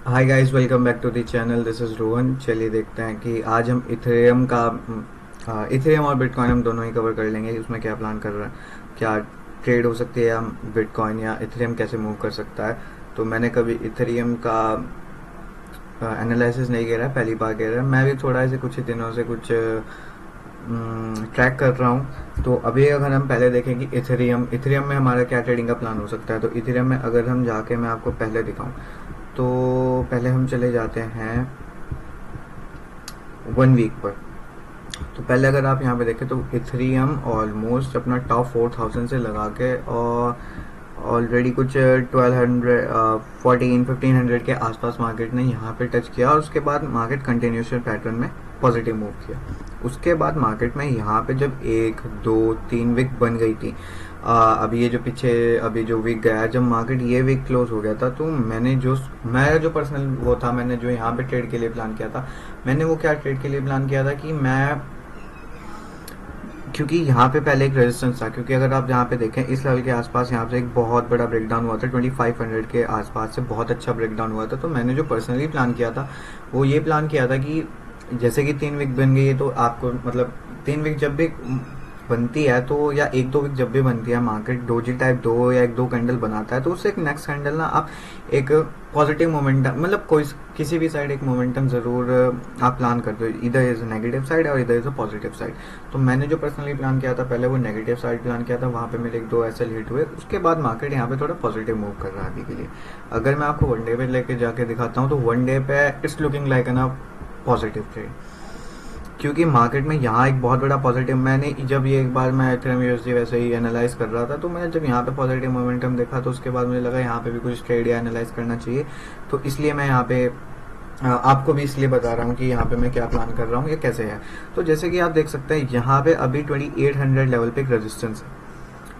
Hi guys, welcome back to the channel. This is Rohan. चलिए देखते हैं कि आज हम इथेरियम का इथेरियम और बिटकॉइन हम दोनों ही कवर कर लेंगे। उसमें क्या प्लान कर रहे हैं, क्या ट्रेड हो सकती है, हम बिटकॉइन या इथेरियम कैसे मूव कर सकता है। तो मैंने कभी इथेरियम का एनालिसिस नहीं किया है, पहली बार कह रहा है। मैं भी थोड़ा ऐसे कुछ ही दिनों से कुछ ट्रैक कर रहा हूँ। तो अभी अगर हम पहले देखें कि इथेरियम इथेरियम में हमारा क्या ट्रेडिंग का प्लान हो सकता है, तो इथेरियम में अगर हम जाके मैं आपको पहले दिखाऊं, तो पहले हम चले जाते हैं 1 वीक पर। तो पहले अगर आप यहाँ पे देखें तो इथेरियम ऑलमोस्ट अपना टॉप 4000 से लगा के और ऑलरेडी कुछ 1200 1400-1500 के आसपास मार्केट ने यहाँ पे टच किया, और उसके बाद मार्केट कंटिन्यूशन पैटर्न में पॉजिटिव मूव किया। उसके बाद मार्केट में यहाँ पे जब 1 2 3 वीक बन गई थी, अभी ये जो पीछे अभी जो वीक गया, जब मार्केट ये वीक क्लोज हो गया था, तो मैं जो पर्सनल वो था, मैंने जो यहाँ पे ट्रेड के लिए प्लान किया था, मैंने वो क्या ट्रेड के लिए प्लान किया था कि मैं, क्योंकि यहाँ पे पहले एक रेजिस्टेंस था, क्योंकि अगर आप यहाँ पे देखें इस लेवल के आसपास यहाँ से एक बहुत बड़ा ब्रेकडाउन हुआ था, 2500 के आसपास से बहुत अच्छा ब्रेकडाउन हुआ था। तो मैंने जो पर्सनली प्लान किया था वो ये प्लान किया था कि जैसे कि 3 वीक बन गई है, तो आपको मतलब 3 वीक जब भी बनती है, तो या 1 2 वीक जब भी बनती है, मार्केट डोजी टाइप 2 या 1 2 कैंडल बनाता है, तो उससे एक नेक्स्ट कैंडल ना आप एक पॉजिटिव मोमेंटम, मतलब कोई किसी भी साइड एक मोमेंटम ज़रूर आप प्लान करते हो, इधर इज़ नेगेटिव साइड और इधर इज़ अ पॉजिटिव साइड। तो मैंने जो पर्सनली प्लान किया था पहले, वो नेगेटिव साइड प्लान किया था, वहाँ पे मेरे 1 2 एसएल हिट हुए। उसके बाद मार्केट यहाँ पे थोड़ा पॉजिटिव मूव कर रहा है अभी के लिए। अगर मैं आपको 1 डे पे लेके जाके दिखाता हूँ, तो 1 डे पे it's looking like an positive trade, क्योंकि मार्केट में यहाँ एक बहुत बड़ा पॉजिटिव, मैंने जब ये एक बार मैं इथेरियम यूएसडी वैसे ही एनालाइज कर रहा था, तो मैंने जब यहाँ पे पॉजिटिव मोमेंटम देखा, तो उसके बाद मुझे लगा यहाँ पे भी कुछ ट्रेड या एनालाइज करना चाहिए। तो इसलिए मैं यहाँ पे आपको भी इसलिए बता रहा हूँ कि यहाँ पे मैं क्या प्लान कर रहा हूँ, ये कैसे है। तो जैसे कि आप देख सकते हैं, यहाँ पे अभी 2800 लेवल पे एक रेजिस्टेंस है।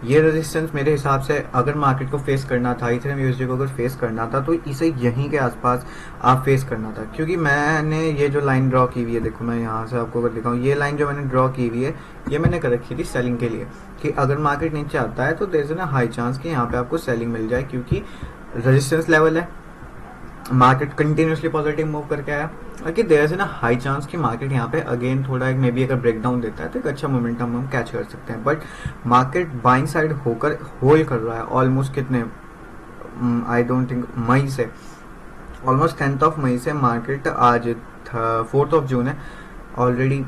ये रेजिस्टेंस मेरे हिसाब से अगर मार्केट को फेस करना था, इथेरियम यूएसडी को अगर फेस करना था, तो इसे यहीं के आसपास आप फेस करना था। क्योंकि मैंने ये जो लाइन ड्रॉ की हुई है, देखो मैं यहाँ से आपको अगर दिखाऊँ, ये लाइन जो मैंने ड्रॉ की हुई है, ये मैंने कर रखी थी सेलिंग के लिए, कि अगर मार्केट नीचे आता है तो देयर इज ना हाई चांस कि यहाँ पे आपको सेलिंग मिल जाए, क्योंकि रेजिस्टेंस लेवल है, मार्केट कंटिन्यूसली पॉजिटिव मूव करके आया, कि देयर इज ना हाई चांस कि मार्केट यहाँ पे अगेन थोड़ा एक मे बी अगर ब्रेकडाउन देता है, तो एक अच्छा मोमेंटम हम कैच कर सकते हैं। बट मार्केट बाइंग साइड होकर होल्ड कर रहा है ऑलमोस्ट कितने, आई डोंट थिंक मई से, ऑलमोस्ट 10 मई से मार्केट, आज 4 जून है, ऑलरेडी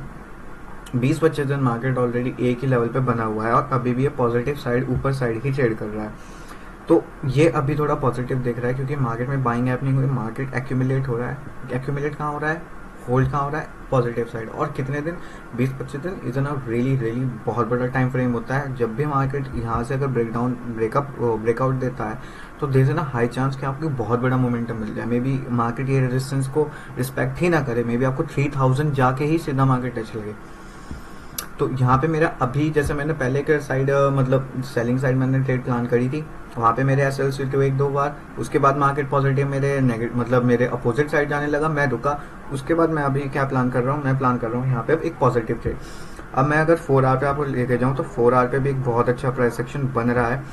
20-25 दिन मार्केट ऑलरेडी एक ही लेवल पे बना हुआ है, और अभी भी ये पॉजिटिव साइड ऊपर साइड ही ट्रेड कर रहा है। तो ये अभी थोड़ा पॉजिटिव दिख रहा है, क्योंकि मार्केट में बाइंग हैपनिंग हुई, मार्केट एक्यूमुलेट हो रहा है। एक्यूमुलेट कहाँ हो रहा है, होल्ड कहाँ हो रहा है, पॉजिटिव साइड। और कितने दिन, 20-25 दिन इज ना रियली रियली बहुत बड़ा टाइम फ्रेम होता है। जब भी मार्केट यहाँ से अगर ब्रेकआउट देता है, तो देर ना हाई चांस कि आपको बहुत बड़ा मोमेंटम मिल जाए। मे बी मार्केट ये रेजिस्टेंस को रिस्पेक्ट ही ना करे, मे बी आपको 3000 जाके ही सीधा मार्केट टच लगे। तो यहाँ पे मेरा अभी, जैसे मैंने पहले के साइड मतलब सेलिंग साइड मैंने ट्रेड प्लान करी थी, वहाँ पे मेरे एस एल सी टू 1 2 बार, उसके बाद मार्केट पॉजिटिव मेरे नेगेटिव मतलब मेरे अपोजिट साइड जाने लगा, मैं रुका। उसके बाद मैं अभी क्या प्लान कर रहा हूँ, मैं प्लान कर रहा हूँ यहाँ पे एक पॉजिटिव ट्रेड। अब मैं अगर 4 आवर पे आपको लेके जाऊँ, तो 4 आवर पे भी एक बहुत अच्छा प्राइस सेक्शन बन रहा है।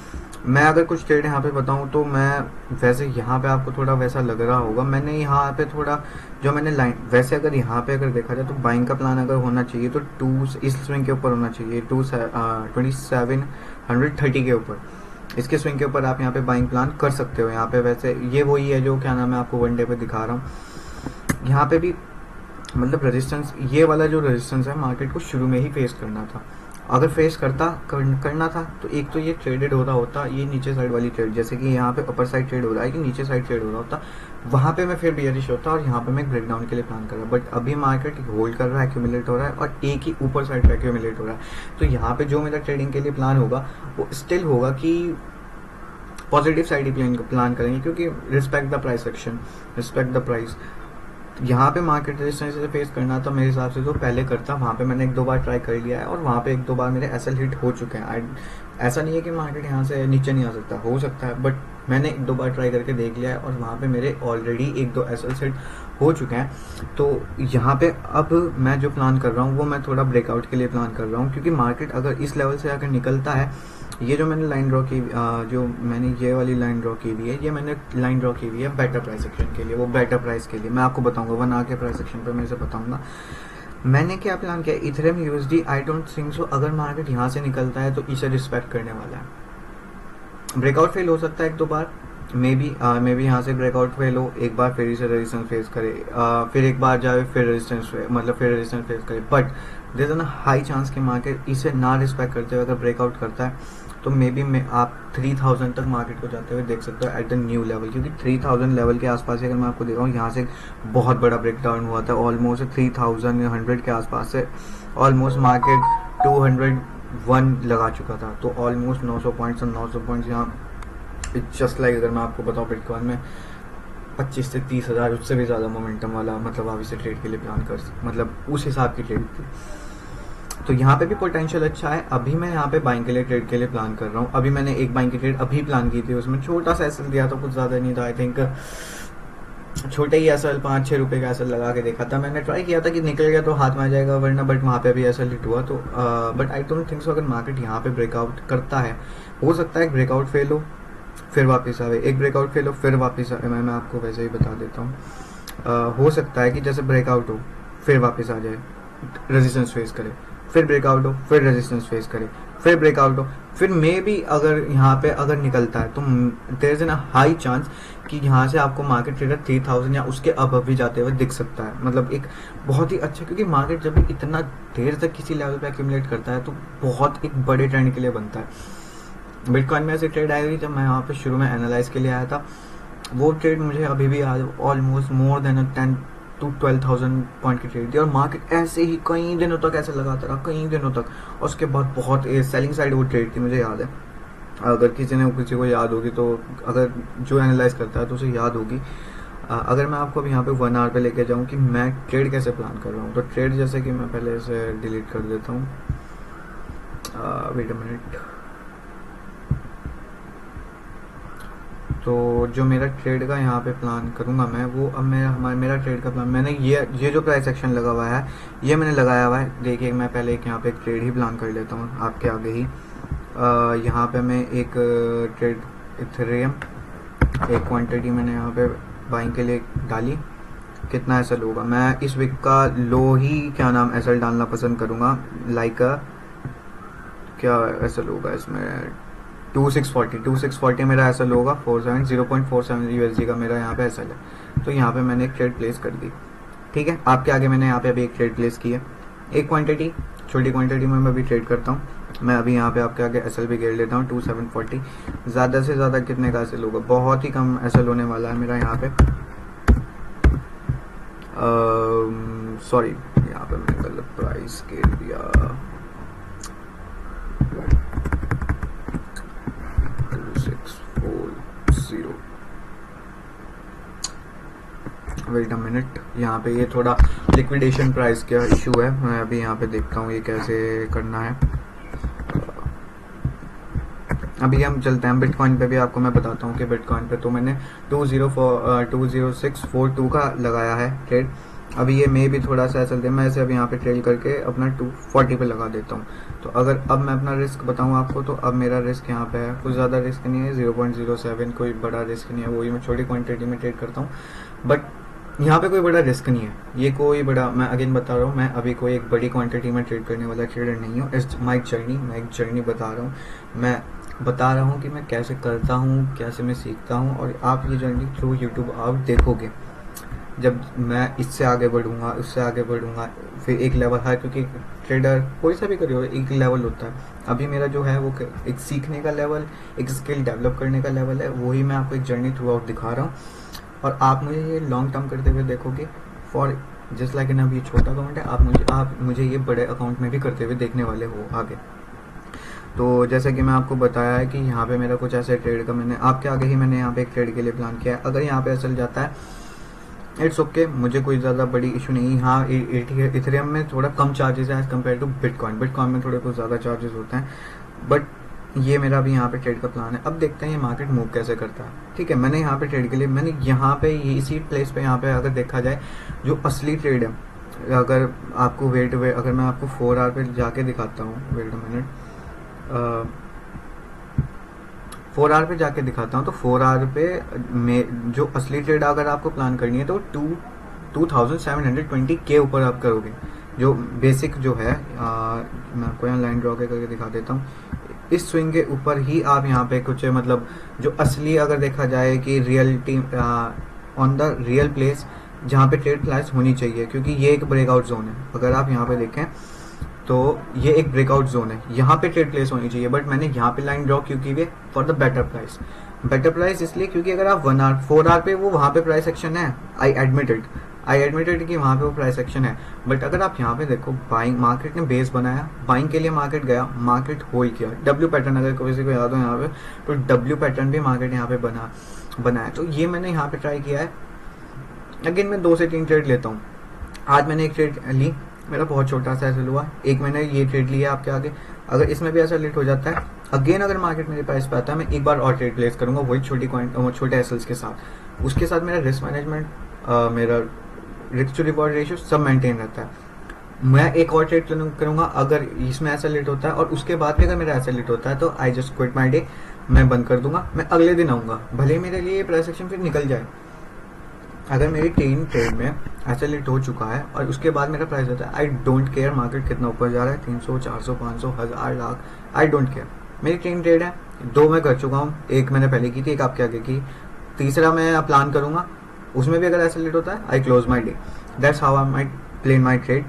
मैं अगर कुछ ट्रेड यहाँ पे बताऊँ, तो मैं वैसे यहाँ पे आपको थोड़ा वैसा लग रहा होगा, मैंने यहाँ पे थोड़ा जो मैंने लाइन, वैसे अगर यहाँ पे अगर देखा जाए, तो बाइंग का प्लान अगर होना चाहिए, तो इस स्विंग के ऊपर होना चाहिए, 2730 के ऊपर, इसके स्विंग के ऊपर आप यहाँ पे बाइंग प्लान कर सकते हो। यहाँ पे वैसे ये वही है जो क्या नाम है आपको 1 डे पे दिखा रहा हूँ। यहाँ पे भी मतलब रेजिस्टेंस, ये वाला जो रेजिस्टेंस है, मार्केट को शुरू में ही फेस करना था। अगर फेस करना था, तो एक तो ये ट्रेडेड हो रहा होता, ये नीचे साइड वाली ट्रेड, जैसे कि यहाँ पे अपर साइड ट्रेड हो रहा है, कि नीचे साइड ट्रेड हो रहा होता, वहाँ पे मैं फिर बियरिश होता, और यहाँ पे मैं ब्रेकडाउन के लिए प्लान कर रहा। बट अभी मार्केट होल्ड कर रहा है, एक्यूमुलेट हो रहा है, और एक ही ऊपर साइड पे एक्यूमुलेट हो रहा है। तो यहाँ पे जो मेरा ट्रेडिंग के लिए प्लान होगा, वो स्टिल होगा कि पॉजिटिव साइड ही प्लान करेंगे, क्योंकि respect the price action, respect the price. यहाँ पे मार्केट रेजिस्टेंस से फेस करना था मेरे हिसाब से, तो पहले करता। वहाँ पे मैंने 1 2 बार ट्राई कर लिया है, और वहाँ पे 1 2 बार मेरे एसएल हिट हो चुके हैं। ऐसा नहीं है कि मार्केट यहाँ से नीचे नहीं आ सकता, हो सकता है, बट मैंने 1 2 बार ट्राई करके देख लिया है, और वहाँ पे मेरे ऑलरेडी 1 2 एसएल हिट हो चुके हैं। तो यहाँ पे अब मैं जो प्लान कर रहा हूँ, वो मैं थोड़ा ब्रेकआउट के लिए प्लान कर रहा हूँ, क्योंकि मार्केट अगर इस लेवल से आकर निकलता है, ये जो मैंने लाइन ड्रॉ की, जो मैंने ये वाली लाइन ड्रॉ की हुई है, ये मैंने लाइन ड्रॉ की हुई है बेटर प्राइस एक्शन के लिए, वो बेटर प्राइस के लिए मैं आपको बताऊंगा 1 आवर के प्राइस एक्शन पे मैं इसे बताऊंगा मैंने क्या प्लान किया। Ethereum USD I don't think so अगर मार्केट यहाँ से निकलता है तो इसे रिस्पेक्ट करने वाला है। ब्रेकआउट फेल हो सकता है एक दो बार, मे बी यहाँ से ब्रेकआउट फेल हो एक बार, फिर इसे रेजिस्टेंस फेस करे, फिर एक बार जाए फिर रेजिस्टेंस फेस करे, but there is a high chance कि मार्केट इसे ना रिस्पेक्ट करते हुए अगर ब्रेकआउट करता है तो मे बी आप 3000 तक मार्केट को जाते हुए देख सकते हो एट द न्यू लेवल, क्योंकि 3000 लेवल के आसपास ही अगर मैं आपको दिखाऊँ यहाँ से बहुत बड़ा ब्रेकडाउन हुआ था, ऑलमोस्ट 3100 के आसपास से ऑलमोस्ट मार्केट 201 लगा चुका था, तो ऑलमोस्ट 900 पॉइंट्स यहाँ जस्ट लाइक अगर मैं आपको बताऊँ बिटकॉइन में 25 से 30 हज़ार उससे भी ज़्यादा मोमेंटम वाला, मतलब आप इसे ट्रेड के लिए प्लान कर मतलब उस हिसाब की ट्रेड थी। तो यहाँ पे भी पोटेंशियल अच्छा है। अभी मैं यहाँ पे बाइंग के लिए ट्रेड के लिए प्लान कर रहा हूँ। अभी मैंने एक बाइंग की ट्रेड अभी प्लान की थी, उसमें छोटा सा एसएल दिया था, कुछ ज़्यादा नहीं था, आई थिंक छोटे ही एसएल 5-6 रुपये का एसएल लगा के देखा था मैंने, ट्राई किया था कि निकल गया तो हाथ में आ जाएगा वरना, बट वहाँ पे भी एसएल हिट हुआ। तो but I don't think so अगर मार्केट यहाँ पे ब्रेकआउट करता है, हो सकता है ब्रेकआउट फेल हो फिर वापस आवे, एक ब्रेकआउट फेल हो फिर वापस आवे, मैं आपको वैसे ही बता देता हूँ। हो सकता है कि जैसे ब्रेकआउट हो फिर वापस आ जाए, रेजिस्टेंस फेस करे, फिर ब्रेकआउट हो फिर रेजिस्टेंस फेस करे, फिर ब्रेकआउट हो, फिर मे बी अगर यहाँ पे अगर निकलता है तो there is an high chance कि यहाँ से आपको मार्केट ट्रेडर 3000 या उसके अब भी जाते हुए दिख सकता है। मतलब एक बहुत ही अच्छा, क्योंकि मार्केट जब भी इतना देर तक किसी लेवल पे एक्यूमुलेट करता है तो बहुत एक बड़े ट्रेंड के लिए बनता है। बिटकॉइन में ऐसी ट्रेड आई हुई जब मैं यहाँ पे शुरू में एनालाइज के लिए आया था, वो ट्रेड मुझे अभी भी याद, almost more than 10 to 12,000 point की ट्रेड थी और मार्केट ऐसे ही कई दिनों तक ऐसे लगाता रहा, कई दिनों तक, और उसके बाद बहुत सेलिंग साइड वो ट्रेड थी, मुझे याद है। अगर किसी को याद होगी तो, अगर जो एनालाइज करता है तो उसे याद होगी। अगर मैं आपको अभी यहाँ पे 1 आवर पे लेके जाऊँ कि मैं ट्रेड कैसे प्लान कर रहा हूँ, तो ट्रेड जैसे कि मैं पहले इसे डिलीट कर देता हूँ, वेट अ मिनट। तो जो मेरा ट्रेड का यहाँ पे प्लान करूँगा मैं, वो अब मेरा ट्रेड का प्लान, मैंने ये जो प्राइस एक्शन लगा हुआ है ये मैंने लगाया हुआ है। देखिए मैं पहले यहाँ पे एक ट्रेड ही प्लान कर लेता हूँ आपके आगे ही। यहाँ पे मैं एक ट्रेड इथेरियम एक क्वांटिटी मैंने यहाँ पे बाइंग के लिए डाली। कितना एसएल होगा, मैं इस वीक का लो ही क्या नाम एसएल डालना पसंद करूँगा, लाइक क्या एसएल होगा इसमें 2640 मेरा एसएल होगा, 0.47 यूएसडी का मेरा यहाँ पे एसएल है। तो यहाँ पे मैंने एक ट्रेड प्लेस कर दी, ठीक है। आपके आगे मैंने यहाँ पे अभी एक ट्रेड प्लेस की है, एक क्वांटिटी, छोटी क्वांटिटी में मैं अभी ट्रेड करता हूँ। मैं अभी यहाँ पे आपके आगे एसएल भी घेर लेता हूँ 2740। ज़्यादा से ज़्यादा कितने का एसएल होगा, बहुत ही कम एसएल होने वाला है मेरा यहाँ पे। सॉरी यहाँ पे मैंने गलत प्राइस घेर दिया, वेट अ मिनट। यहाँ पे ये थोड़ा लिक्विडेशन प्राइस का इशू है, मैं अभी यहाँ पे देखता हूँ ये कैसे करना है। अभी हम चलते हैं बिटकॉइन पे भी, आपको मैं बताता हूँ कि बिटकॉइन पे तो मैंने 20642 का लगाया है ट्रेड। अभी ये मे भी थोड़ा सा चलते हैं, मैं इसे अभी यहाँ पे ट्रेल करके अपना 240 पे लगा देता हूँ। तो अगर अब मैं अपना रिस्क बताऊँ आपको, तो अब मेरा रिस्क यहाँ पे है, कुछ ज़्यादा रिस्क नहीं है, 0.07, कोई बड़ा रिस्क नहीं है, वही मैं छोटी क्वांटिटी में ट्रेड करता हूँ। बट यहाँ पे कोई बड़ा रिस्क नहीं है, ये कोई बड़ा, मैं अगेन बता रहा हूँ, मैं अभी कोई एक बड़ी क्वांटिटी में ट्रेड करने वाला ट्रेडर नहीं हूँ। इट्स माई जर्नी, मैं एक जर्नी बता रहा हूँ, मैं बता रहा हूँ कि मैं कैसे करता हूँ, कैसे मैं सीखता हूँ, और आप ये जर्नी थ्रू यूट्यूब आप देखोगे। जब मैं इससे आगे बढ़ूँगा, उससे आगे बढ़ूँगा, फिर एक लेवल है, क्योंकि ट्रेडर कोई सा भी करिए एक लेवल होता है। अभी मेरा जो है वो एक सीखने का लेवल, एक स्किल डेवलप करने का लेवल है, वही मैं आपको एक जर्नी थ्रू आउट दिखा रहा हूँ। और आप मुझे ये लॉन्ग टर्म करते हुए देखोगे, फॉर जस्ट लाइक इन अभी छोटा अकाउंट है, आप मुझे ये बड़े अकाउंट में भी करते हुए देखने वाले हो आगे। तो जैसे कि मैं आपको बताया है कि यहाँ पे मेरा कुछ ऐसे ट्रेड का, मैंने आपके आगे ही मैंने यहाँ पे एक ट्रेड के लिए प्लान किया है। अगर यहाँ पे चल जाता है इट्स ओके, मुझे कोई ज़्यादा बड़ी इशू नहीं। हाँ, इथेरियम में थोड़ा कम चार्जेस है एज़ कम्पेयर टू बिटकॉइन में थोड़े कुछ ज़्यादा चार्जेस होते हैं, बट ये मेरा भी यहाँ पे ट्रेड का प्लान है। अब देखते हैं ये मार्केट मूव कैसे करता है, ठीक है। मैंने यहाँ पे ट्रेड के लिए, मैंने यहाँ पे इसी प्लेस पे यहाँ पे अगर देखा जाए जो असली ट्रेड है, अगर आपको अगर मैं आपको 4 आवर पे जाके दिखाता हूँ, वेट अ मिनट, 4 आवर पे जाके दिखाता हूँ। तो 4 आवर पे में जो असली ट्रेड अगर आपको प्लान करनी है तो 2720 के ऊपर आप करोगे। जो बेसिक जो है मैं आपको यहाँ लाइन ड्रॉ करके दिखा देता हूँ। इस स्विंग के ऊपर ही आप यहाँ पे कुछ मतलब जो असली अगर देखा जाए कि real team on the real place जहाँ पे ट्रेड प्लेस होनी चाहिए, क्योंकि ये एक ब्रेकआउट जोन है। अगर आप यहाँ पे देखें तो ये एक ब्रेकआउट जोन है, यहाँ पे ट्रेड प्लेस होनी चाहिए, बट मैंने यहाँ पे लाइन ड्रॉ क्यों की है? For the better price. Better price इसलिए क्योंकि अगर आप 1 आवर 4 आवर पे वो वहाँ पे प्राइस एक्शन है, आई एडमिटेड कि वहाँ पे वो प्राइस एक्शन है। बट अगर आप यहाँ पे देखो, बाइंग मार्केट ने बेस बनाया, बाइंग के लिए मार्केट गया, मार्केट होल्ड किया, डब्ल्यू पैटर्न अगर किसी को याद हो यहाँ पे, तो डब्ल्यू पैटर्न भी मार्केट यहाँ पे बनाया। तो ये मैंने यहाँ पे ट्राई किया है। अगेन मैं 2 से 3 ट्रेड लेता हूँ। आज मैंने एक ट्रेड ली, मेरा बहुत छोटा सा ऐसा हुआ। एक मैंने ये ट्रेड लिया आपके आगे। अगर इसमें भी ऐसा लेट हो जाता है, अगेन अगर मार्केट मेरे पास पे आता है, मैं एक बार और ट्रेड प्लेस करूंगा वही छोटे एसएल्स के साथ। उसके साथ मेरा रिस्क मैनेजमेंट, मेरा रिस्क टू रिवॉर्ड रेशियो सब मेंटेन रहता है। मैं एक और ट्रेड करूंगा अगर इसमें ऐसा लेट होता है, और उसके बाद भी अगर मेरा ऐसा लेट होता है तो I just quit my day, मैं बंद कर दूंगा। मैं अगले दिन आऊंगा, भले मेरे लिए प्राइस एक्शन फिर निकल जाए। अगर मेरी 3 ट्रेड में ऐसा लेट हो चुका है और उसके बाद मेरा प्राइस होता है, आई डोंट केयर मार्केट कितना ऊपर जा रहा है, 300 400 500 1000 लाख, आई डोंट केयर। मेरी 3 ट्रेड है, 2 मैं कर चुका हूँ, एक मैंने पहले की थी, एक आपके आगे की, तीसरा मैं प्लान करूंगा। उसमें भी अगर ऐसा लेट होता है, I close my day. That's how I my plan my trade.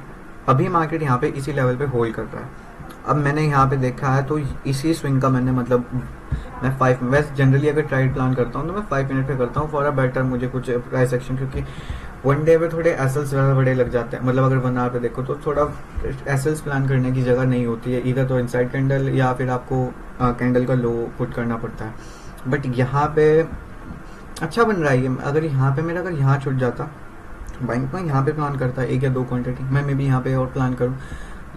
अभी मार्केट यहाँ पे इसी लेवल पे होल्ड कर रहा है। अब मैंने यहाँ पे देखा है तो इसी स्विंग का मैंने मतलब मैं 5 वैसे जनरली अगर ट्रेड प्लान करता हूँ तो मैं 5 मिनट पे करता हूँ फॉर अ बेटर मुझे कुछ प्राइस एक्शन, क्योंकि 1 डे में थोड़े एसएल्स ज़्यादा बड़े लग जाते हैं। मतलब अगर 1 आवर पे देखो तो थोड़ा एसएल्स प्लान करने की जगह नहीं होती है, इधर तो इनसाइड कैंडल या फिर आपको कैंडल का लो पुट करना पड़ता है। बट यहाँ पे अच्छा बन रहा है ये। अगर यहाँ पे मेरा अगर यहाँ छूट जाता, बैंक में यहाँ पे प्लान करता है 1 या 2 क्वांटिटी, मैं मे भी यहाँ पे और प्लान करूँ,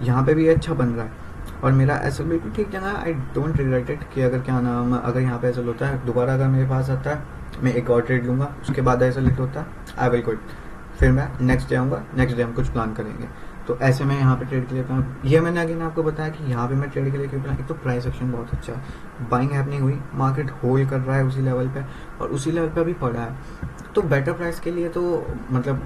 यहाँ पे भी अच्छा बन रहा है और मेरा ऐसा बिल्कुल ठीक जगह है। आई डोंट रिग्रेट इट कि अगर क्या नाम अगर यहाँ पे ऐसा होता है दोबारा अगर मेरे पास आता है, मैं एक और ट्रेड लूँगा, उसके बाद ऐसा लेट होता है, आई विल क्विट। फिर मैं नेक्स्ट डे आऊँगा, नेक्स्ट डे हम कुछ प्लान करेंगे। तो ऐसे मैं यहाँ पे ट्रेड के लिए प्लान, ये मैंने अगेन आपको बताया कि यहाँ पे मैं ट्रेड के लिए क्यों प्लान। एक तो प्राइस एक्शन बहुत अच्छा है, बाइंग हैपनिंग हुई, मार्केट होल्ड कर रहा है उसी लेवल पे और उसी लेवल पे अभी पड़ा है, तो बेटर प्राइस के लिए तो मतलब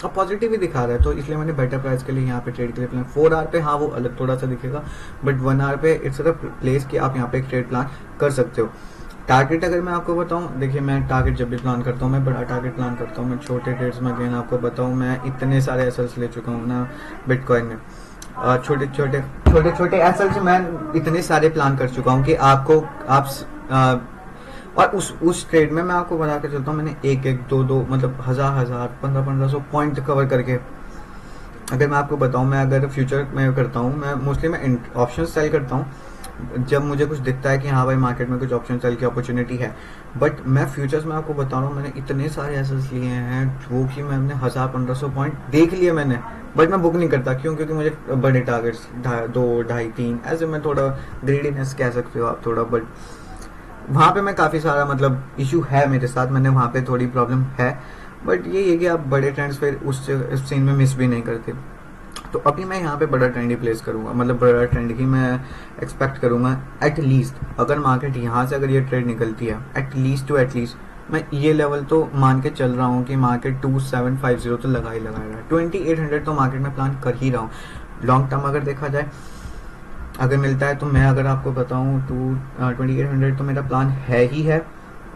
अब पॉजिटिव ही दिखा रहा है, तो इसलिए मैंने बेटर प्राइस के लिए यहाँ पे ट्रेड के लिए प्लान। 4 आवर पे हाँ वो अलग थोड़ा सा दिखेगा, बट 1 आवर पे इट्स अ प्लेस कि आप यहाँ पे एक ट्रेड प्लान कर सकते हो। टारगेट अगर मैं आपको बताऊँ, देखिए मैं टारगेट जब भी प्लान करता हूँ मैं बड़ा टारगेट प्लान करता हूँ, मैं छोटे ट्रेड्स में अगेन आपको बताऊँ मैं इतने सारे एसएल्स ले चुका हूँ ना बिटकॉइन में, छोटे एसएल्स मैं इतने सारे प्लान कर चुका हूँ कि आपको आप और उस ट्रेड में मैं आपको बता के चलता हूँ, मैंने 1-1 2-2 मतलब 1000 1500 पॉइंट कवर करके। अगर मैं आपको बताऊँ, मैं अगर फ्यूचर में करता हूँ, मैं मोस्टली मैं ऑप्शन सेल करता हूँ जब मुझे कुछ दिखता है कि हाँ भाई मार्केट में कुछ ऑप्शन सेल की अपॉर्चुनिटी है। बट मैं फ्यूचर्स में आपको बता रहा हूँ, मैंने इतने सारे एसेट्स लिए हैं वो कि मैंने 1000-1500 पॉइंट देख लिए मैंने, बट मैं बुक नहीं करता। क्यों? क्योंकि मुझे बड़े टारगेट्स 2 2.5 3 ऐसे में थोड़ा ग्रीडीनेस कह सकते हो आप थोड़ा, बट वहाँ पे मैं काफ़ी सारा मतलब इशू है मेरे साथ, मैंने वहाँ पे थोड़ी प्रॉब्लम है। बट ये है कि आप बड़े ट्रेंड्स फिर उस सीन में मिस भी नहीं करते। तो अभी मैं यहाँ पे बड़ा ट्रेंड ही प्लेस करूँगा, मतलब बड़ा ट्रेंड ही मैं एक्सपेक्ट करूँगा एटलीस्ट। अगर मार्केट यहाँ से अगर ये ट्रेड निकलती है एटलीस्ट मैं ये लेवल तो मान के चल रहा हूँ कि मार्केट 2750 तो लगा ही लगाएगा, 2800 तो मार्केट में प्लान कर ही रहा हूँ। लॉन्ग टर्म अगर देखा जाए अगर मिलता है तो मैं अगर आपको बताऊँ 2800 तो मेरा प्लान है ही है।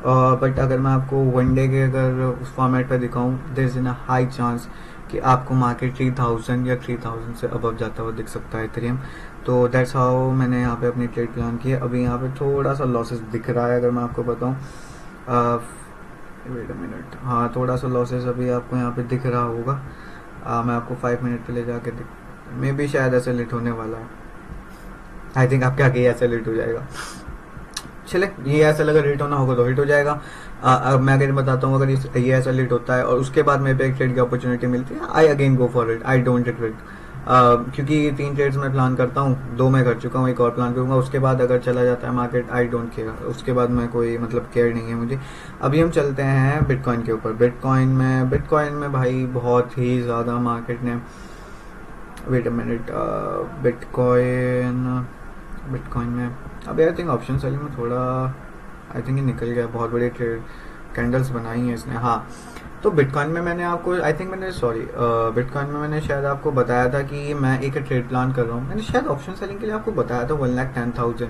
बट अगर मैं आपको 1 डे के अगर उस फॉर्मेट पर दिखाऊँ, there is in a high chance कि आपको मार्केट 3000 या 3000 से अबव जाता हुआ दिख सकता है इथेरियम। तो दैट्स हाउ मैंने यहाँ पे अपनी ट्रेड प्लान की है। अभी यहाँ पे थोड़ा सा लॉसेस दिख रहा है अगर मैं आपको बताऊँ, वेट अ मिनट, हाँ थोड़ा सा लॉसेस अभी आपको यहाँ पे दिख रहा होगा। मैं आपको 5 मिनट पे ले जाके मे भी शायद ऐसे लेट होने वाला है। आई थिंक आपके आगे ऐसा लेट हो जाएगा। चले, ये ऐसा लगा रेट होना होगा तो हिट हो जाएगा। अब मैं अगर बताता हूँ, अगर ये ऐसा लेट होता है और उसके बाद मेरे पे एक ट्रेड की अपॉर्चुनिटी मिलती है, I again go for it, I don't regret. क्योंकि 3 ट्रेड्स में प्लान करता हूँ, 2 मैं कर चुका हूँ, एक और प्लान करूँगा। उसके बाद अगर चला जाता है मार्केट, आई डोंट केयर, उसके बाद मैं कोई मतलब केयर नहीं है मुझे। अभी हम चलते हैं बिटकॉइन के ऊपर। बिटकॉइन में भाई बहुत ही ज़्यादा मार्केट ने, वेट अ मिनट, बिटकॉइन में अभी आई थिंक ऑप्शन सेलिंग में थोड़ा आई थिंक ये निकल गया, बहुत बड़ी ट्रेड कैंडल्स बनाई हैं इसने। हाँ, तो बिटकॉइन में मैंने आपको आई थिंक मैंने बिटकॉइन में मैंने शायद आपको बताया था कि मैं एक ट्रेड प्लान कर रहा हूँ। मैंने शायद ऑप्शन सेलिंग के लिए आपको बताया था 1,10,000।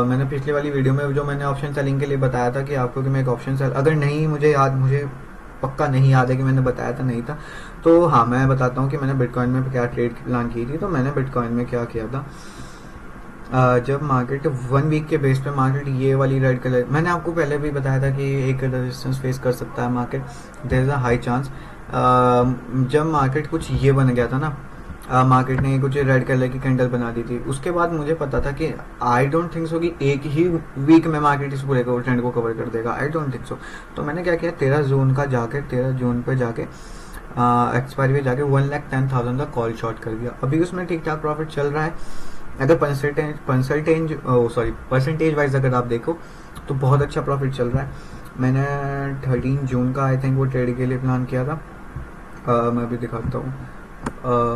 मैंने पिछली वाली वीडियो में जो मैंने ऑप्शन सेलिंग के लिए बताया था कि आपको कि मैं एक ऑप्शन सेल, अगर नहीं मुझे पक्का नहीं याद है कि मैंने बताया था नहीं था, तो हाँ मैं बताता हूँ कि मैंने बिटकॉइन में क्या ट्रेड प्लान की थी। तो मैंने बिटकॉइन में क्या किया था, जब मार्केट 1 वीक के बेस पे मार्केट ये वाली रेड कलर, मैंने आपको पहले भी बताया था कि एक रेजिस्टेंस फेस कर सकता है market, there is a high chance. जब मार्केट कुछ ये बन गया था ना, मार्केट ने कुछ रेड कलर की कैंडल बना दी थी, उसके बाद मुझे पता था कि आई डोंट थिंक सो कि एक ही वीक में मार्केट इस पूरे ट्रेंड को कवर कर देगा, आई डोंट थिंक सो। तो मैंने क्या किया, 13 जून पे जाके एक्सपायरी पे जाके 1,10,000 का कॉल शॉर्ट कर दिया। अभी उसमें ठीक ठाक प्रॉफिट चल रहा है। अगर परसेंटेज वाइज अगर आप देखो तो बहुत अच्छा प्रॉफिट चल रहा है। मैंने 13 जून का आई थिंक वो ट्रेड के लिए प्लान किया था। मैं भी दिखाता हूँ,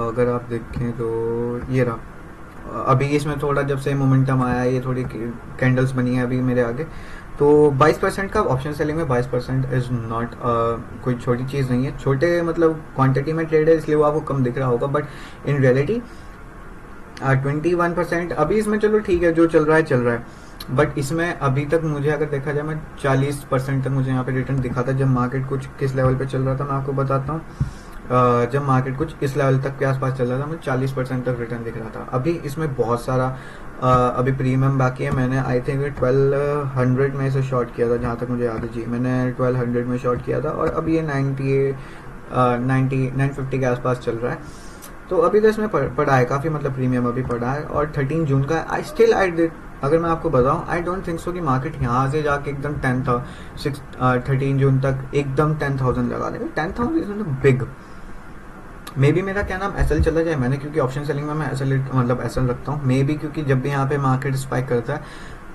अगर आप देखें तो ये रहा। अभी इसमें थोड़ा जब से मोमेंटम आया, ये थोड़ी कैंडल्स बनी है अभी मेरे आगे, तो 22% का ऑप्शन सेलिंग में 22% इज़ नॉट कोई छोटी चीज़ नहीं है। छोटे मतलब क्वांटिटी में ट्रेड है इसलिए वो आपको कम दिख रहा होगा, बट इन रियलिटी 21%। अभी इसमें चलो ठीक है, जो चल रहा है, बट इसमें अभी तक मुझे अगर देखा जाए, मैं 40% तक मुझे यहाँ पे रिटर्न दिखा था। जब मार्केट कुछ किस लेवल पे चल रहा था मैं आपको बताता हूँ। जब मार्केट कुछ इस लेवल तक के आसपास चल रहा था मुझे 40% तक रिटर्न दिख रहा था। अभी इसमें बहुत सारा अभी प्रीमियम बाकी है। मैंने आई थिंक 1200 में इसे शॉर्ट किया था, जहाँ तक मुझे याद है जी, मैंने 1200 में शॉर्ट किया था, और अभी ये 950 के आसपास चल रहा है। तो अभी तो इसमें पड़ा है काफ़ी, मतलब प्रीमियम अभी पड़ा है। और 13 जून का अगर मैं आपको बताऊं, आई डोंट थिंक सो कि मार्केट यहाँ से जाके एकदम 13 जून तक एकदम 10,000 लगा देगा। 10,000 इज बिग। मे बी मेरा क्या नाम एसएल चला जाए, मैंने क्योंकि ऑप्शन सेलिंग में मैं एसएल रखता हूँ। मे बी क्योंकि जब भी यहाँ पे मार्केट स्पाइक करता है,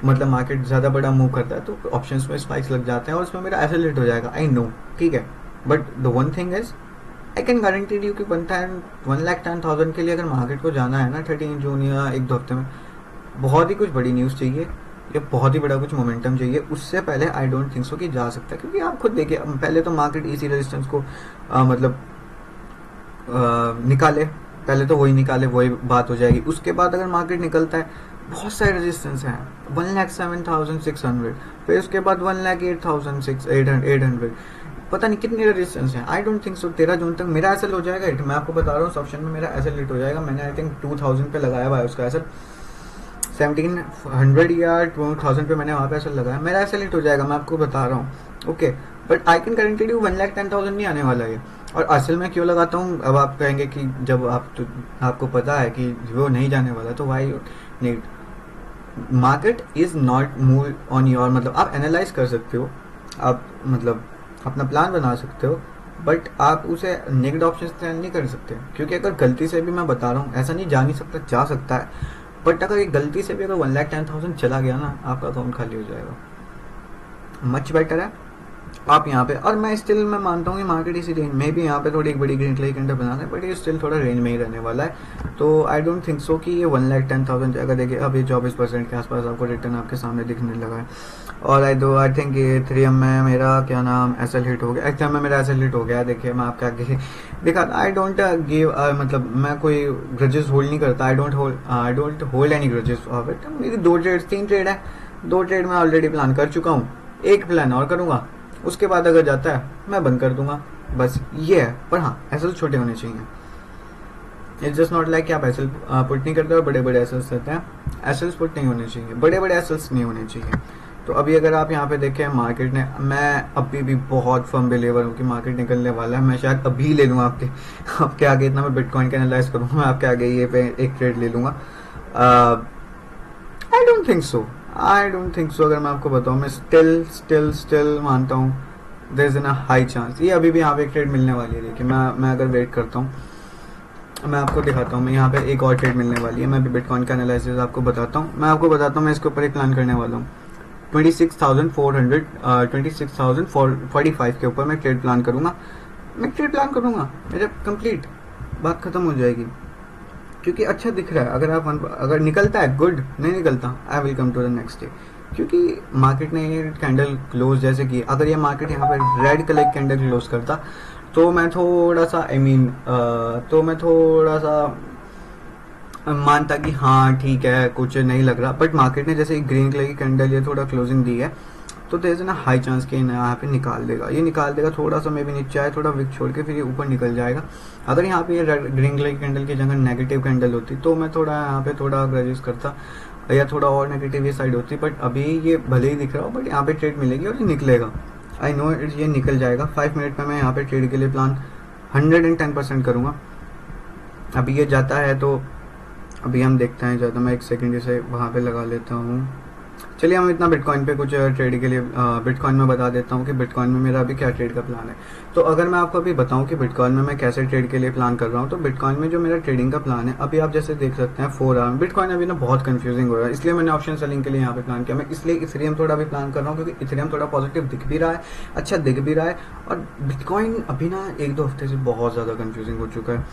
मतलब मार्केट ज़्यादा बड़ा मूव करता है, तो ऑप्शंस में स्पाइक्स लग जाते हैं और उसमें मेरा एसएल हिट हो जाएगा, आई नो, ठीक है। But the one thing is I can guarantee you कि 1,10,000 के लिए अगर मार्केट को जाना है ना 13 जून या 1-2 हफ्ते में, बहुत ही कुछ बड़ी न्यूज़ चाहिए या बहुत ही बड़ा कुछ मोमेंटम चाहिए। उससे पहले आई डोंट थिंक सो कि जा सकता है, क्योंकि आप खुद देखिए, पहले तो मार्केट इसी रेजिस्टेंस को निकाले, पहले तो वही निकाले, वही बात हो जाएगी। उसके बाद अगर मार्केट निकलता है, बहुत सारे रेजिस्टेंस हैं, 1,07,600, फिर उसके बाद 1,08,800, पता नहीं कितने रेजिस्टेंस हैं। आई डोंट थिंक सो 13 जून तक मेरा एसएल हो जाएगा हिट। मैं आपको बता रहा हूँ, उस ऑप्शन में मेरा एसएल हिट हो जाएगा। मैंने आई थिंक 2000 पे लगाया हुआ है उसका एसएल, 1700 या 2000 पे मैंने वहाँ पे एसएल लगाया, मेरा एसएल हिट हो जाएगा, मैं आपको बता रहा हूँ, okay. But I can guarantee you 1,10,000 नहीं आने वाला है। और असल में क्यों लगाता हूँ, अब आप कहेंगे कि जब आपको पता है कि वो नहीं जाने वाला, तो why need, market is not move on your, मतलब आप एनालाइज कर सकते हो, आप मतलब अपना प्लान बना सकते हो, बट आप उसे नेगेटिव ऑप्शन से नहीं कर सकते। क्योंकि अगर गलती से भी, मैं बता रहा हूँ, ऐसा नहीं जा नहीं सकता, जा सकता है, बट अगर गलती से भी अगर 1,10,000 चला गया ना, आपका अकाउंट खाली हो जाएगा। मच बेटर है आप यहाँ पे, और मैं मानता हूँ कि मार्केट इसी रेंज में भी यहाँ पे थोड़ी एक बड़ी ग्रीन कलर कैंडल बनाना है, बट ये स्टिल थोड़ा रेंज में ही रहने वाला है। तो आई डोंट थिंक सो कि ये 1,10,000 अगर देखिए, अब ये 24% के आसपास आपको रिटर्न आपके सामने दिखने लगा है। और आई थिंक ये 3M में मेरा क्या नाम एसएल हिट हो गया, एक्चुअली में मेरा एसएल हिट हो गया। देखिए मैं आपके आगे दिखा, आई डोंट गिव, मतलब मैं कोई ग्रजेस होल्ड नहीं करता, I don't hold any grudges of it. मेरी 3 ट्रेड है, 2 ट्रेड मैं ऑलरेडी प्लान कर चुका हूँ, एक प्लान और करूँगा, उसके बाद अगर जाता है मैं बंद कर दूंगा, बस ये है। पर हाँ, एसएल छोटे होने चाहिए। इट्स जस्ट नॉट लाइक कि आप एसएल पुट नहीं करते और बड़े बड़े एसएल्स रहते हैं, एसएल्स पुट नहीं होने चाहिए, बड़े बड़े एसएल्स नहीं होने चाहिए। तो अभी अगर आप यहाँ पे देखें मार्केट ने, मैं अभी भी बहुत फर्म बिलीवर हूँ कि मार्केट निकलने वाला है। मैं शायद अभी ले लूँगा आपके आगे, इतना मैं बिटकॉइन का एनालाइज करूँगा, मैं आपके आगे ये पे एक ट्रेड ले लूँगा। आई डोंट थिंक सो अगर मैं आपको बताऊँ, मैं स्टिल मानता हूँ there is a high chance ये अभी भी यहाँ पे एक ट्रेड मिलने वाली है। देखिए मैं अगर वेट करता हूँ, मैं आपको दिखाता हूँ, मैं यहाँ पे एक और ट्रेड मिलने वाली है। मैं भी बिटकॉइन का एनालिसिस आपको बताता हूँ, मैं इसके ऊपर एक प्लान करने वाला हूँ। 26,445 के ऊपर मैं ट्रेड प्लान करूँगा, मेरा कंप्लीट बात खत्म हो जाएगी, क्योंकि अच्छा दिख रहा है। अगर निकलता है गुड, नहीं निकलता I will come to the next day. क्योंकि मार्केट ने ये कैंडल क्लोज जैसे की, अगर ये मार्केट यहाँ पे रेड कलर की कैंडल क्लोज करता तो मैं थोड़ा सा तो मैं थोड़ा सा मानता कि हाँ ठीक है कुछ नहीं लग रहा, बट मार्केट ने जैसे ग्रीन कलर की कैंडल ये थोड़ा क्लोजिंग दी है तो देयर इज ना हाई चांस कि यहाँ पे निकाल देगा, ये निकाल देगा, थोड़ा सा मे भी नीचे आए, थोड़ा विक छोड़ के फिर ये ऊपर निकल जाएगा। अगर यहाँ पे ये ग्रीन कलर की कैंडल की जगह नेगेटिव कैंडल होती तो मैं थोड़ा यहाँ पे थोड़ा ग्रेजुएस करता या थोड़ा और नेगेटिव ये साइड होती, बट अभी ये भले ही दिख रहा हो बट यहाँ पे ट्रेड मिलेगी और ये निकलेगा। आई नो इट, ये निकल जाएगा। 5 मिनट में मैं यहाँ पे ट्रेड के लिए प्लान 110% करूँगा। अभी ये जाता है तो अभी हम देखते हैं, ज़्यादा मैं 1 सेकेंड से वहाँ पे लगा लेता हूँ। चलिए हम इतना बिटकॉइन पे कुछ ट्रेड के लिए बिटकॉइन में बता देता हूँ कि बिटकॉइन में मेरा अभी क्या ट्रेड का प्लान है। तो अगर मैं आपको अभी बताऊँ कि बिटकॉइन में मैं कैसे ट्रेड के लिए प्लान कर रहा हूँ, तो बिटकॉइन में जो मेरा ट्रेडिंग का प्लान है, अभी आप जैसे देख सकते हैं 4 आवर बिटकॉइन अभी ना बहुत कंफ्यूजिंग हो रहा है, इसलिए मैंने ऑप्शन सेलिंग के लिए यहाँ पे प्लान किया। मैं इसलिए इथेरियम थोड़ा भी प्लान कर रहा हूँ क्योंकि इथेरियम थोड़ा पॉजिटिव दिख भी रहा है, अच्छा दिख भी रहा है, और बिटकॉइन अभी ना 1-2 हफ्ते से बहुत ज़्यादा कन्फ्यूजिंग हो चुका है।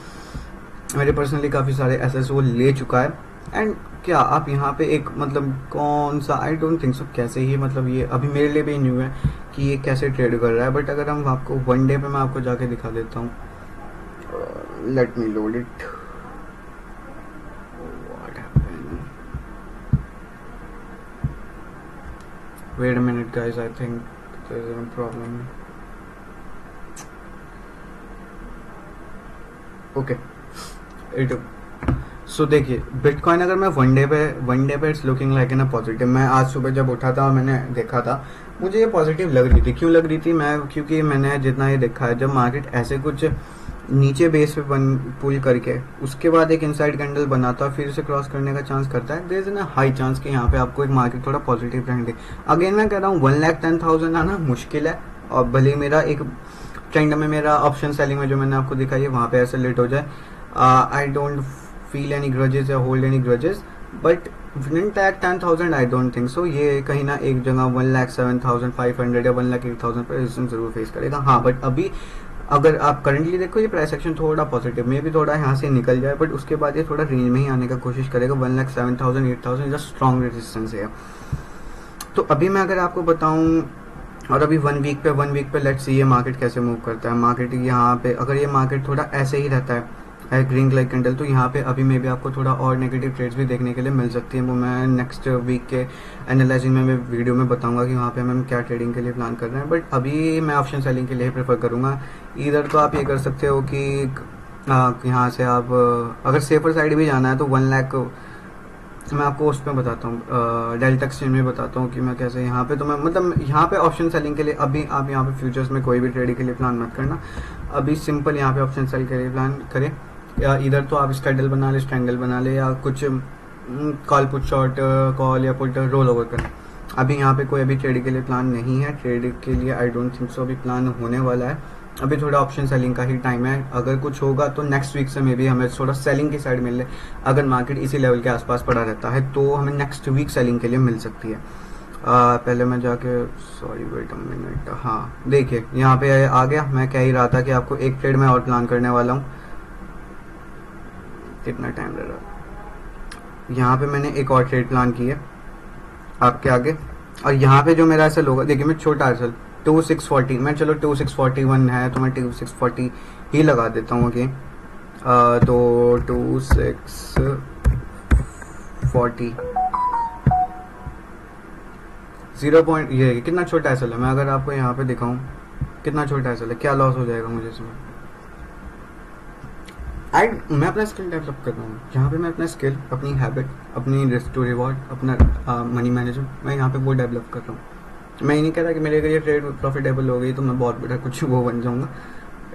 मेरे पर्सनली काफ़ी सारे एसेट्स वो ले चुका है। एंड क्या आप यहाँ पे एक मतलब कौन सा, आई डोंट थिंक सो कैसे ही, मतलब ये अभी मेरे लिए भी न्यू है कि ये कैसे ट्रेड कर रहा है, बट अगर हम आपको 1 डे पे मैं आपको जाके दिखा देता हूँ। Let me load it. What happened, wait a minute guys, I think there is a problem. Okay it, so देखिए बिटकॉइन अगर मैं वन डे पे it's looking like in a positive. मैं आज सुबह जब उठा था और मैंने देखा था, मुझे ये पॉजिटिव लग रही थी। क्यों लग रही थी? क्योंकि मैंने जितना ये देखा है, जब मार्केट ऐसे कुछ नीचे बेस पे पुल करके उसके बाद एक इनसाइड कैंडल बनाता है, फिर उसे क्रॉस करने का चांस करता है, देयर इज ना हाई चांस कि यहाँ पे आपको एक मार्केट थोड़ा पॉजिटिव रहेंगे। अगेन मैं कह रहा हूँ 1,10,000 आना मुश्किल है, और भले मेरा एक ट्रेंड में मेरा ऑप्शन सेलिंग में जो मैंने आपको दिखाई है वहाँ पे ऐसे लेट हो जाए, I don't feel any grudges या hold any grudges, but within tag 10,000 I don't think so। ये कहीं ना एक जगह 1,07,500 या 1,08,000 पर रेजिस्टेंस जरूर फेस करेगा। हाँ बट अभी अगर आप करंटली देखो ये प्राइस एक्शन थोड़ा पॉजिटिव में भी थोड़ा यहाँ से निकल जाए, बट उसके बाद ये थोड़ा रेंज में ही आने का कोशिश करेगा। 1,07,000 8,000 जस्ट स्ट्रॉन्ग रेजिस्टेंस है। तो अभी मैं अगर आपको बताऊँ, और अभी वन वीक पे लेट्स सी ये मार्केट कैसे मूव करता है। मार्केट यहाँ पे अगर ये मार्केट थोड़ा ऐसे ही रहता है ग्रीन कलर कैंडल, तो यहाँ पे अभी में भी आपको थोड़ा और नेगेटिव ट्रेड्स भी देखने के लिए मिल सकती हैं। वो मैं नेक्स्ट वीक के एनालाइजिंग में मैं वीडियो में बताऊंगा कि वहाँ पे हम क्या ट्रेडिंग के लिए प्लान कर रहे हैं। बट अभी मैं ऑप्शन सेलिंग के लिए प्रेफर करूँगा। इधर तो आप ये कर सकते हो कि यहाँ से आप अगर सेफर साइड भी जाना है तो 1 लाख मैं आपको उस पर बताता हूँ, डेल्टा एक्सचेंज में बताता हूँ कि मैं कैसे यहाँ पे, तो मैं मतलब यहाँ पे ऑप्शन सेलिंग के लिए अभी आप यहाँ पे फ्यूचर्स में कोई भी ट्रेडिंग के लिए प्लान मत करना। अभी सिंपल यहाँ पे ऑप्शन सेल के लिए प्लान करें, या इधर तो आप स्ट्रैडल बना ले, स्ट्रैंगल बना ले, या कुछ कॉल पुट शॉर्ट कॉल या पुट रोल ओवर करें। अभी यहाँ पे कोई अभी ट्रेडिंग के लिए प्लान नहीं है। ट्रेडिंग के लिए आई डोंट थिंक सो अभी प्लान होने वाला है। अभी थोड़ा ऑप्शन सेलिंग का ही टाइम है। अगर कुछ होगा तो नेक्स्ट वीक से मे बी हमें थोड़ा सेलिंग की साइड मिल ले। अगर मार्केट इसी लेवल के आसपास पड़ा रहता है तो हमें नेक्स्ट वीक सेलिंग के लिए मिल सकती है। पहले मैं जाके, सॉरी वेट अ मिनट, हाँ देखिए यहाँ पे आ गया। मैं कह ही रहा था कि आपको एक ट्रेड में और प्लान करने वाला हूँ। कितना टाइम लग रहा, यहाँ पे मैंने एक और ट्रेड प्लान की है आपके आगे, और यहाँ पे जो मेरा एसल होगा, देखिए मैं छोटा एसल 2640, मैं चलो 2641 है तो मैं 2640 ही लगा देता हूँ अगेन। तो 2640 0 पॉइंट, ये कितना छोटा एसल है। मैं अगर आपको यहाँ पे दिखाऊँ कितना छोटा एसल है, क्या लॉस हो जाएगा मुझे इसमें। मैं अपना स्किल डेवलप कर रहा हूँ यहाँ पे, मैं अपना स्किल, अपनी हैबिट, अपनी रिस्क टू रिवॉर्ड, अपना मनी मैनेजमेंट मैं यहाँ पे वो डेवलप कर रहा हूँ। मैं ये नहीं कह रहा कि मेरे अगर ये ट्रेड प्रॉफिटेबल हो गई तो मैं बहुत बड़ा कुछ वो बन जाऊँगा,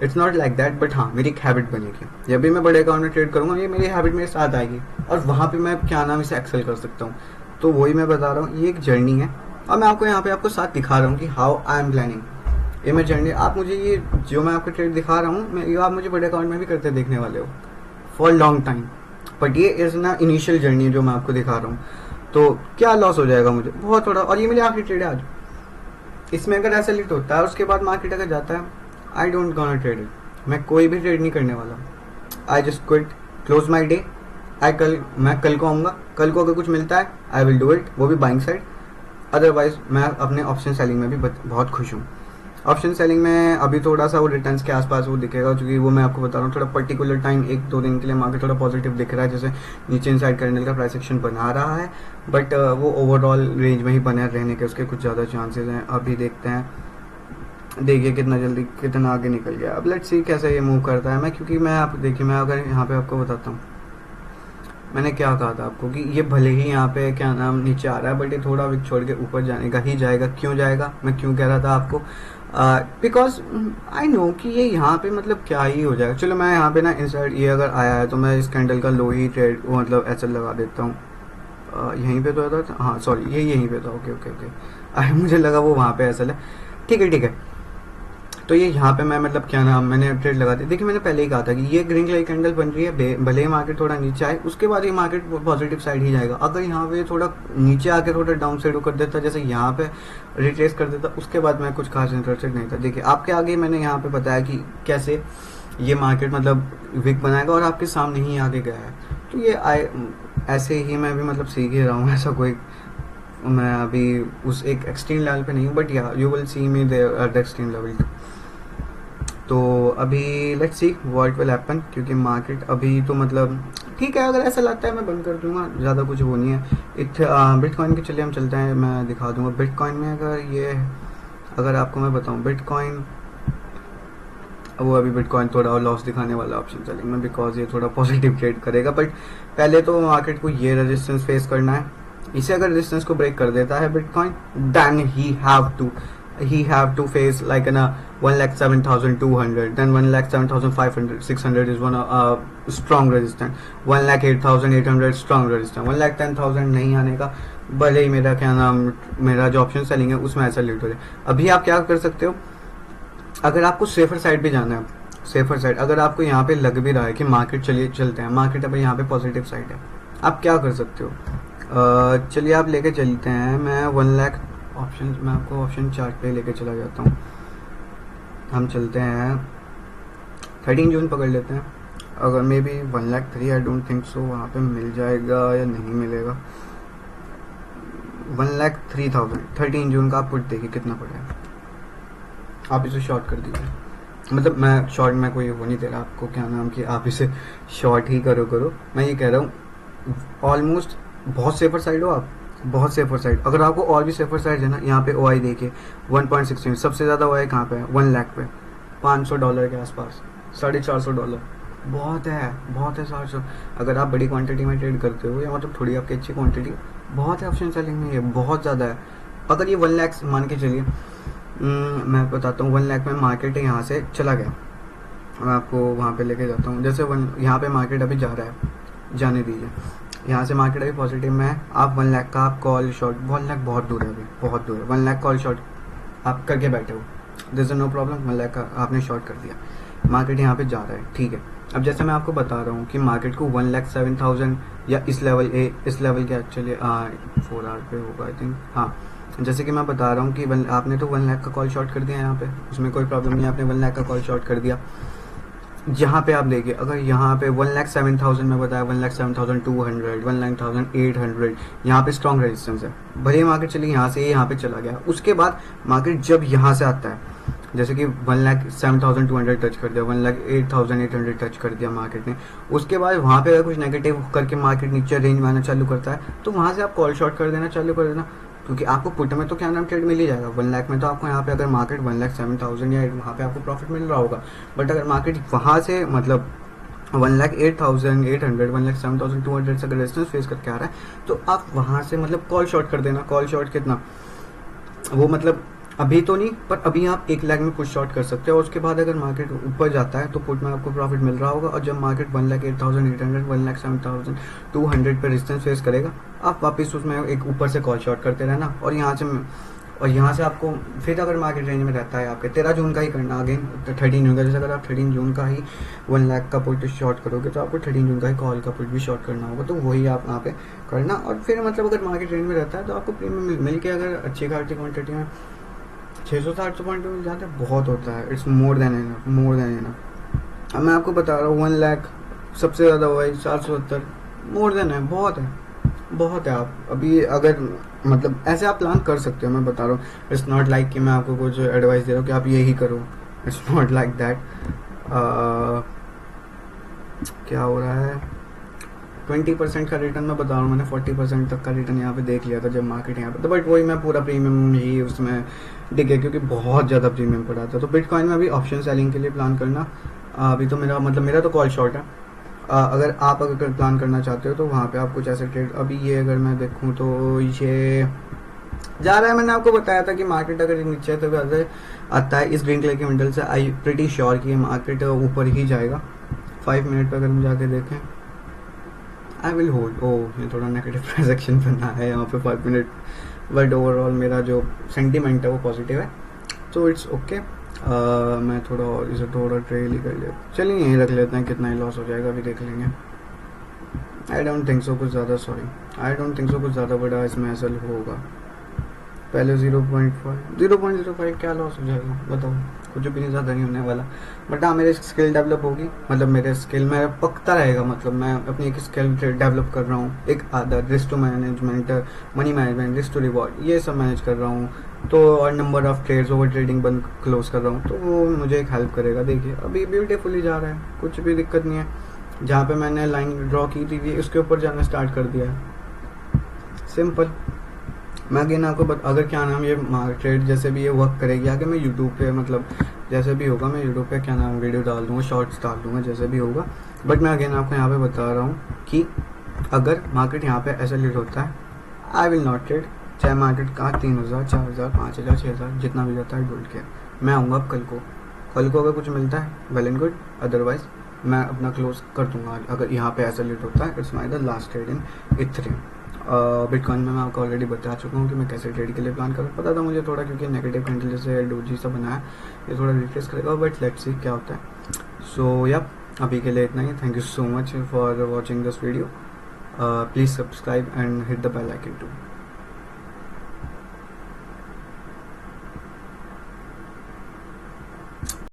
it's not like that. But हाँ मेरी एक हैबिट बनेगी, जब भी मैं बड़े अकाउंट में ट्रेड करूँगा ये मेरी हैबिट मेरे साथ आएगी, और वहाँ पर मैं क्या नाम इसे एक्सेल कर सकता हूँ। तो वही मैं बता रहा हूँ, ये एक जर्नी है, और मैं आपको यहाँ पे आपको साथ दिखा रहा हूँ कि हाउ आई एम प्लानिंग। ये मैं जर्नी, आप मुझे ये जो मैं आपको ट्रेड दिखा रहा हूँ, मैं आप मुझे बड़े अकाउंट में भी करते देखने वाले हो फॉर लॉन्ग टाइम, बट ये इज ना इनिशियल जर्नी जो मैं आपको दिखा रहा हूँ। तो क्या लॉस हो जाएगा मुझे, बहुत थोड़ा, और ये मेरी आखिरी ट्रेड है आज। इसमें अगर ऐसा लिट होता है उसके बाद मार्केट अगर जाता है, I don't gonna trade it, मैं कोई भी ट्रेड नहीं करने वाला। I just quit, close my day. मैं कल को आऊँगा, कल को अगर कुछ मिलता है आई विल डू इट, वो भी बाइंग साइड। अदरवाइज मैं अपने ऑप्शन सेलिंग में भी बहुत खुश हूँ। ऑप्शन सेलिंग में अभी थोड़ा सा वो रिटर्न्स के आसपास वो दिखेगा, क्योंकि वो मैं आपको बता रहा हूँ थोड़ा पर्टिकुलर टाइम 1-2 दिन के लिए मार्केट थोड़ा पॉजिटिव दिख रहा है, जैसे नीचे इनसाइड कैंडल का प्राइस एक्शन बना रहा है, बट वो ओवरऑल रेंज में ही बने रहने के उसके कुछ ज़्यादा चांसेस हैं। अभी देखते हैं, देखिए कितना जल्दी कितना आगे निकल गया। अब लेट्स सी कैसे ये मूव करता है। क्योंकि मैं आप देखिए, मैं अगर यहाँ पे आपको बताता हूँ, मैंने क्या कहा था आपको कि ये भले ही यहाँ पे क्या नाम नीचे आ रहा है, बट ये थोड़ा विक छोड़ के ऊपर जाने का ही जाएगा। क्यों जाएगा, मैं क्यों कह रहा था आपको, बिकॉज आई नो कि ये यहाँ पे मतलब क्या ही हो जाएगा। चलो मैं यहाँ पे ना इनसाइड ये अगर आया है तो मैं इस कैंडल का लो ही ट्रेड मतलब ऐसा लगा देता हूँ। यहीं पे तो था, हाँ सॉरी ये यहीं पे था, ओके ओके ओके। मुझे लगा वो वहाँ पे ऐसा है। ठीक है ठीक है, तो ये यहाँ पे मैं मतलब क्या नाम मैंने ट्रेड लगा दी। देखिए मैंने पहले ही कहा था कि ये ग्रीन कलर कैंडल बन रही है, भले ही मार्केट थोड़ा नीचे आए उसके बाद ये मार्केट पॉजिटिव साइड ही जाएगा। अगर यहाँ पे थोड़ा नीचे आके थोड़ा डाउन साइड कर देता, जैसे यहाँ पे रिट्रेस कर देता, उसके बाद मैं कुछ खास इंटरेस्टेड नहीं था। देखिए आपके आगे मैंने यहाँ पे बताया कि कैसे ये मार्केट मतलब वीक बनाएगा और आपके सामने ही आगे गया है। तो ये ऐसे ही मैं भी मतलब सीख ही रहा हूँ, ऐसा कोई मैं अभी उस एक एक्सट्रीम लेवल पे नहीं हूँ, but yeah you will see me there at the extreme level. तो अभी let's see what will happen, क्योंकि मार्केट अभी तो मतलब ठीक है, अगर ऐसा लगता है मैं बंद कर दूंगा, ज़्यादा कुछ वो नहीं है। बिटकॉइन के चलिए हम चलते हैं, मैं दिखा दूंगा बिटकॉइन में। अगर आपको मैं बताऊं बिटकॉइन, वो अभी बिटकॉइन थोड़ा लॉस दिखाने वाला ऑप्शन सेलिंग में, बिकॉज ये थोड़ा पॉजिटिव ट्रेड करेगा। बट पहले तो मार्केट को ये रेजिस्टेंस फेस करना है। इसे अगर रेजिस्टेंस को ब्रेक कर देता है bitcoin, then he have to face like an 1,07,200, then 1,07,500 600 is one strong resistance, 1,08,800 strong resistance, 1,10,000 नहीं आने का, भले ही मेरा क्या नाम मेरा जो ऑप्शन सेलिंग है उसमें ऐसा लिट हो जाए। अभी आप क्या कर सकते हो, अगर आपको सेफर साइड पे जाना है, सेफर साइड अगर आपको यहाँ पे लग भी रहा है कि मार्केट चलते हैं, मार्केट अभी यहाँ पे पॉजिटिव साइड है, आप क्या कर सकते हो, चलिए आप लेके चलते हैं। मैं 1 लाख ऑप्शन, मैं आपको ऑप्शन चार्ट पे लेके चला जाता हूँ। हम चलते हैं 13 जून पकड़ लेते हैं। अगर may be 1,03,000 I don't think so वहाँ पे मिल जाएगा या नहीं मिलेगा। 1,03,000 13 जून का आप पुट देखिए कितना पड़ेगा, आप इसे शॉर्ट कर दीजिए। मतलब मैं शॉर्ट में कोई वो नहीं दे रहा आपको क्या नाम कि आप इसे शॉर्ट ही करो, मैं ये कह रहा हूँ ऑलमोस्ट बहुत सेफर साइड हो आप, बहुत सेफर साइड। अगर आपको और भी सेफर साइड है ना, यहाँ पे OI देखिए 1.16, सबसे ज़्यादा OI कहाँ पे है, 1 लाख पे, $500 के आसपास, $450, बहुत है 700। अगर आप बड़ी क्वांटिटी में ट्रेड करते हो या मतलब थोड़ी आपकी अच्छी क्वांटिटी, बहुत है ऑप्शन सेलिंग में, ये बहुत ज़्यादा है। अगर ये 1 लाख मान के चलिए, मैं बताता हूँ 1 लाख में मार्केट यहाँ से चला गया, मैं आपको वहाँ पे लेके जाता हूँ। जैसे यहाँ पे मार्केट अभी जा रहा है, जाने दीजिए, यहाँ से मार्केट अभी पॉजिटिव में है। आप 1 लाख का आप कॉल शॉर्ट, 1 लाख बहुत दूर है, अभी बहुत दूर है, 1 लाख कॉल शॉर्ट आप करके बैठे हो, this is no problem. 1 lakh का आपने शॉर्ट कर दिया, मार्केट यहाँ पे जा रहा है, ठीक है। अब जैसे मैं आपको बता रहा हूँ कि मार्केट को 1,07,000 या इस लेवल के एक्चुअली 4 आवर पे होगा आई थिंक, हाँ। जैसे कि मैं बता रहा हूँ कि आपने तो 1 लाख का कॉल शॉर्ट कर दिया यहाँ पे, उसमें कोई प्रॉब्लम नहीं, आपने 1 लाख का कॉल शॉर्ट कर दिया। यहाँ पे आप देखिए, अगर यहाँ पे 1,07,000 में बताया, 1,07,200, 1,0800 यहाँ पे स्ट्रॉन्ग रेजिस्टेंस है। भले मार्केट चली यहाँ से, यहाँ पे चला गया, उसके बाद मार्केट जब यहाँ से आता है, जैसे कि 1,07,200 टच कर दिया, 1,08,800 टच कर दिया मार्केट ने, उसके बाद वहाँ पे अगर कुछ नेगेटिव करके मार्केट नीचे रेंज में आना चालू करता है, तो वहाँ से आप कॉल शॉर्ट कर देना चालू कर देना, क्योंकि आपको पुट में तो क्या नाम ट्रेड मिल ही जाएगा। 1 लाख में तो आपको यहाँ पे अगर मार्केट 1,07,000 या वहाँ पे आपको प्रॉफिट मिल रहा होगा, बट अगर मार्केट वहाँ से मतलब 1,08,800, 1,07,200 से अगर रेजिस्टेंस फेस करके आ रहा है, तो आप वहाँ से मतलब कॉल शॉर्ट कर देना। कॉल शॉर्ट कितना, वो मतलब अभी तो नहीं, पर अभी आप 1 लाख में पुट शॉर्ट कर सकते हो, और उसके बाद अगर मार्केट ऊपर जाता है तो पुट में आपको प्रॉफिट मिल रहा होगा। और जब मार्केट 1,08,800, 1,07,200 पे रेजिस्टेंस फेस करेगा, आप वापस उसमें एक ऊपर से कॉल शॉर्ट करते रहना, और यहाँ से आपको फिर अगर मार्केट रेंज में रहता है आपके 13 जून का ही करना, अगेन 13 जून का। जैसे अगर आप 13 जून का ही 1 लाख का पुट शॉर्ट करोगे, तो आपको 13 जून का ही कॉल का पुट भी शॉर्ट करना होगा, तो वही आप यहाँ पे करना। और फिर मतलब अगर मार्केट रेंज में रहता है तो आपको प्रीमियम मिल के अगर अच्छी खासी क्वान्टिटी में 600-700 पॉइंट मिल जाता है, बहुत होता है, इट्स मोर देन इनफ। अब मैं आपको बता रहा हूँ 1 लाख सबसे ज़्यादा हुआ है 470, मोर देन है, बहुत है, बहुत है। आप अभी अगर मतलब ऐसे आप प्लान कर सकते हो, मैं बता रहा हूँ। इट्स नॉट लाइक कि मैं आपको कुछ एडवाइस दे रहा हूँ कि आप यही करो, इट्स नॉट लाइक दैट। क्या हो रहा है, 20% का रिटर्न मैं बता रहा हूँ, मैंने 40% तक का रिटर्न यहाँ पे देख लिया था जब मार्केट यहाँ पे तो, बट वही मैं पूरा प्रीमियम ही उसमें दिख गया क्योंकि बहुत ज़्यादा प्रीमियम पड़ा था। तो बिटकॉइन में अभी ऑप्शन सेलिंग के लिए प्लान करना। अभी तो मेरा मतलब मेरा तो कॉल शॉर्ट है। अगर आप अगर प्लान करना चाहते हो तो वहाँ पे आप कुछ ऐसे ट्रेड, अभी ये अगर मैं देखूँ तो ये जा रहा है। मैंने आपको बताया था कि मार्केट अगर नीचे तो अगर आता है इस ग्रीन कलर के मिडल से, आई प्रिटी श्योर कि मार्केट ऊपर ही जाएगा। 5 मिनट पर अगर हम जाके देखें, आई विल होल्ड। ओ, ये थोड़ा नेगेटिव ट्रांजेक्शन बना है यहाँ पे 5 मिनट, बट ओवरऑल मेरा जो सेंटीमेंट है वो पॉजिटिव है, तो इट्स ओके। मैं थोड़ा और इसे थोड़ा ट्रेल ही कर लिया, चलिए यहीं रख लेते हैं, कितना ही लॉस हो जाएगा अभी देख लेंगे। आई डोंट थिंक सो कुछ ज़्यादा, sorry, I don't think so कुछ ज़्यादा बड़ा इसमें ऐसा होगा। पहले 0.5 क्या लॉस हो जाएगा बताओ, कुछ भी नहीं, ज़्यादा नहीं होने वाला। बट हाँ, मेरी स्किल डेवलप होगी, मतलब मेरे स्किल मेरा पकता रहेगा, मतलब मैं अपनी एक स्किल डेवलप कर रहा हूँ, एक आदत, risk to management, money management, risk to reward, ये सब मैनेज कर रहा हूँ। तो और number of trades, over trading बंद क्लोज कर रहा हूँ, तो वो मुझे एक हेल्प करेगा। देखिए अभी ब्यूटीफुली जा रहा है, कुछ भी दिक्कत नहीं है। जहाँ पे मैंने लाइन ड्रॉ की थी उसके ऊपर जाना स्टार्ट कर दिया है, सिंपल। मैं अगेन आपको अगर क्या नाम ये मार्केट जैसे भी ये वर्क करेगी आगे, मैं यूट्यूब पे मतलब जैसे भी होगा मैं यूट्यूब पे क्या नाम वीडियो डाल दूँगा, शॉर्ट्स डाल दूँगा, जैसे भी होगा। बट मैं अगेन आपको यहाँ पे बता रहा हूँ कि अगर मार्केट यहाँ पे ऐसा लीड होता है, आई विल नॉट ट्रेड, चाहे मार्केट का 3,000, 4,000, 5,000, 6,000 जितना भी जाता है, डोंट केयर। मैं आऊँगा अब कल को अगर कुछ मिलता है वेल एंड गुड, अदरवाइज मैं अपना क्लोज कर दूंगा। अगर यहाँ पे ऐसा लीड होता है, it's my the last trade in Ethereum. Bitcoin में मैं आपको ऑलरेडी बता चुका हूँ कि मैं कैसे ट्रेड के लिए प्लान करूँ। पता था मुझे थोड़ा, क्योंकि नेगेटिव कैंडल जैसे डोजी सा बनाया, ये थोड़ा रिफ्रेश करेगा, बट लेट्स सी क्या होता है। सो या अभी के लिए इतना ही। Thank you so much for watching this video. Please subscribe and hit the bell icon to.